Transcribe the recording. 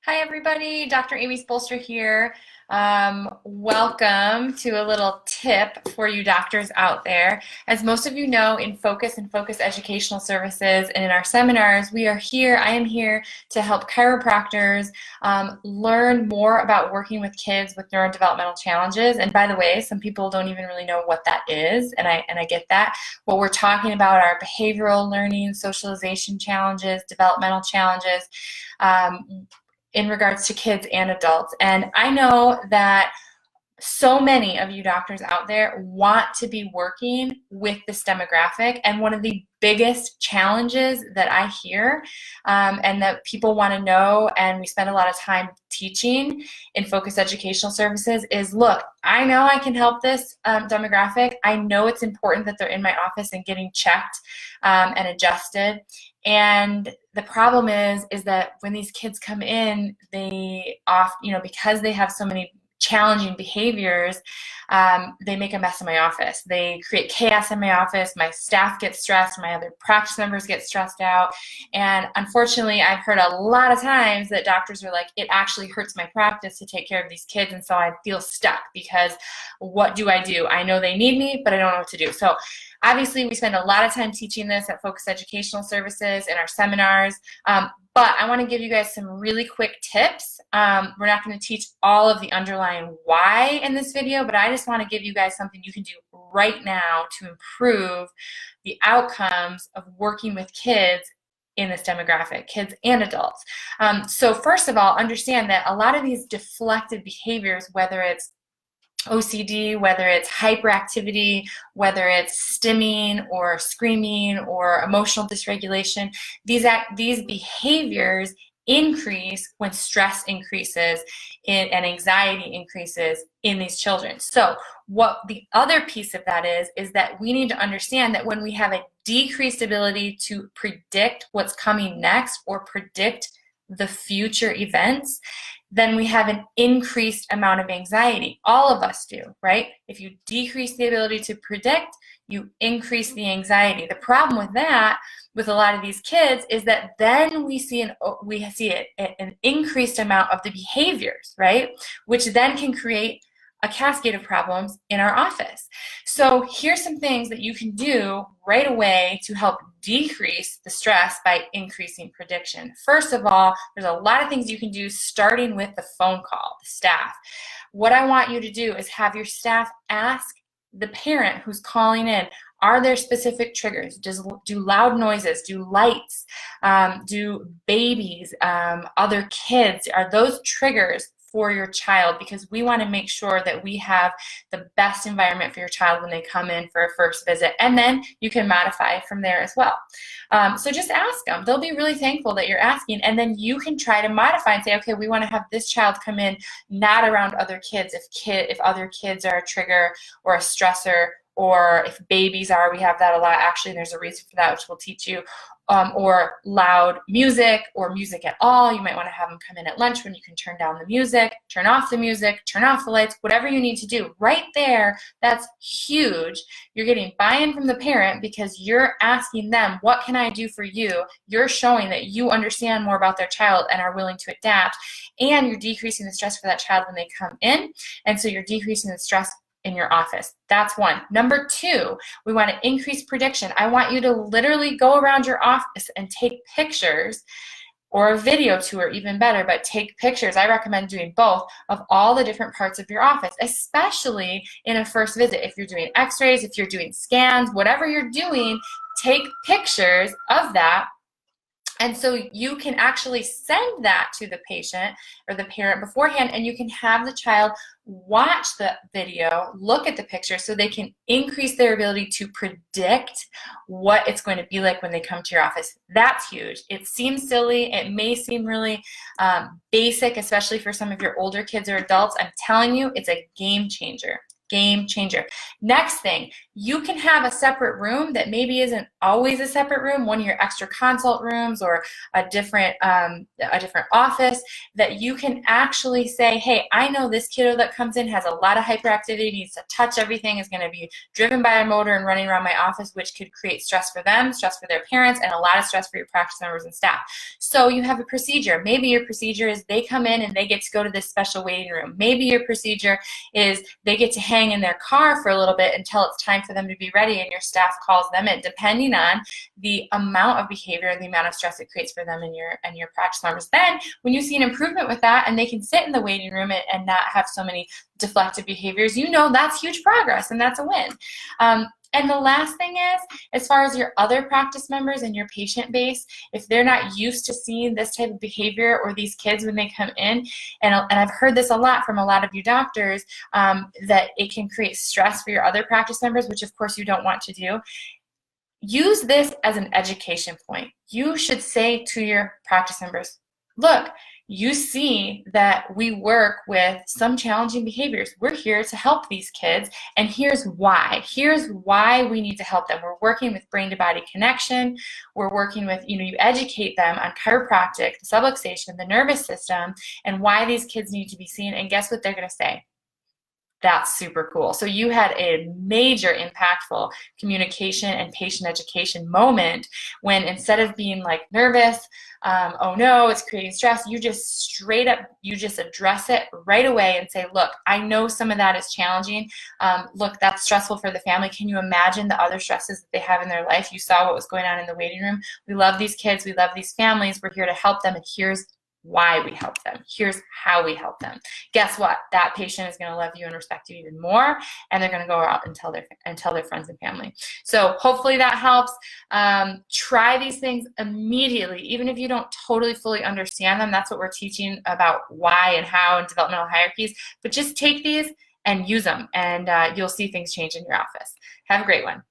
Hi everybody, Dr. Amy Spolster here. Welcome to a little tip for you doctors out there. As most of you know, in Focus and Focus Educational Services and in our seminars, I am here to help chiropractors learn more about working with kids with neurodevelopmental challenges. And by the way, some people don't even really know what that is, and I get that. What we're talking about are behavioral learning, socialization challenges, developmental challenges. In regards to kids and adults. And I know that so many of you doctors out there want to be working with this demographic, and one of the biggest challenges that I hear and that people want to know, and we spend a lot of time teaching in Focus Educational Services, is look, I know I can help this demographic. I know it's important that they're in my office and getting checked and adjusted. And the problem is that when these kids come in, because they have so many challenging behaviors, they make a mess in my office. They create chaos in my office. My staff gets stressed. My other practice members get stressed out. And unfortunately, I've heard a lot of times that doctors are like, it actually hurts my practice to take care of these kids. And so I feel stuck because what do? I know they need me, but I don't know what to do. So obviously, we spend a lot of time teaching this at Focus Educational Services in our seminars, but I want to give you guys some really quick tips. We're not going to teach all of the underlying why in this video, but I just want to give you guys something you can do right now to improve the outcomes of working with kids in this demographic, kids and adults. So first of all, understand that a lot of these deflected behaviors, whether it's OCD, whether it's hyperactivity, whether it's stimming or screaming or emotional dysregulation, these behaviors increase when stress increases and anxiety increases in these children. So what the other piece of that is that we need to understand that when we have a decreased ability to predict what's coming next or predict the future events, then we have an increased amount of anxiety. All of us do, right? If you decrease the ability to predict, you increase the anxiety. The problem with that, with a lot of these kids, is that then we see an increased amount of the behaviors, right? Which then can create a cascade of problems in our office. So here's some things that you can do right away to help decrease the stress by increasing prediction. First of all, there's a lot of things you can do starting with the phone call, the staff. What I want you to do is have your staff ask the parent who's calling in, are there specific triggers? Do loud noises, do lights, do babies, other kids, are those triggers for your child? Because we want to make sure that we have the best environment for your child when they come in for a first visit, and then you can modify from there as well. So just ask them. They'll be really thankful that you're asking, and then you can try to modify and say, okay, we want to have this child come in not around other kids. If other kids are a trigger or a stressor, or if babies are, we have that a lot actually, and there's a reason for that, which we'll teach you. Or loud music or music at all. You might want to have them come in at lunch when you can turn down the music, turn off the music, turn off the lights, whatever you need to do. Right there, that's huge. You're getting buy-in from the parent because you're asking them, what can I do for you? You're showing that you understand more about their child and are willing to adapt, and you're decreasing the stress for that child when they come in, and so you're decreasing the stress in your office. That's one. Number two, we want to increase prediction. I want you to literally go around your office and take pictures, or a video tour, even better, but take pictures. I recommend doing both of all the different parts of your office, especially in a first visit. If you're doing x-rays, if you're doing scans, whatever you're doing, take pictures of that. And so you can actually send that to the patient or the parent beforehand, and you can have the child watch the video, look at the picture, so they can increase their ability to predict what it's going to be like when they come to your office. That's huge. It seems silly. It may seem really basic, especially for some of your older kids or adults. I'm telling you, it's a game changer. Game changer. Next thing, You can have a separate room that maybe isn't always a separate room, one of your extra consult rooms or a different office, that you can actually say, hey, I know this kiddo that comes in has a lot of hyperactivity, needs to touch everything, is going to be driven by a motor and running around my office, which could create stress for them, stress for their parents, and a lot of stress for your practice members and staff. So you have a procedure. Maybe your procedure is they come in and they get to go to this special waiting room. Maybe your procedure is they get to hang in their car for a little bit until it's time for them to be ready, and your staff calls them in, depending on the amount of behavior and the amount of stress it creates for them and your practice members. Then when you see an improvement with that and they can sit in the waiting room and not have so many deflective behaviors, you know that's huge progress and that's a win. And the last thing is, as far as your other practice members and your patient base, if they're not used to seeing this type of behavior or these kids when they come in, and I've heard this a lot from a lot of you doctors, that it can create stress for your other practice members, which of course you don't want to do. Use this as an education point. You should say to your practice members, look, you see that we work with some challenging behaviors. We're here to help these kids, and here's why. Here's why we need to help them. We're working with brain-to-body connection. We're working with, you educate them on chiropractic, the subluxation, the nervous system, and why these kids need to be seen. And guess what they're going to say? That's super cool. So you had a major impactful communication and patient education moment when, instead of being like nervous, oh no, it's creating stress, you just straight up, you just address it right away and say, look, I know some of that is challenging. Look, that's stressful for the family. Can you imagine the other stresses that they have in their life? You saw what was going on in the waiting room. We love these kids. We love these families. We're here to help them, and here's why we help them. Here's how we help them. Guess what? That patient is going to love you and respect you even more, and they're going to go out and tell their friends and family. So hopefully that helps. Try these things immediately, even if you don't totally fully understand them. That's what we're teaching about why and how and developmental hierarchies. But just take these and use them, and you'll see things change in your office. Have a great one.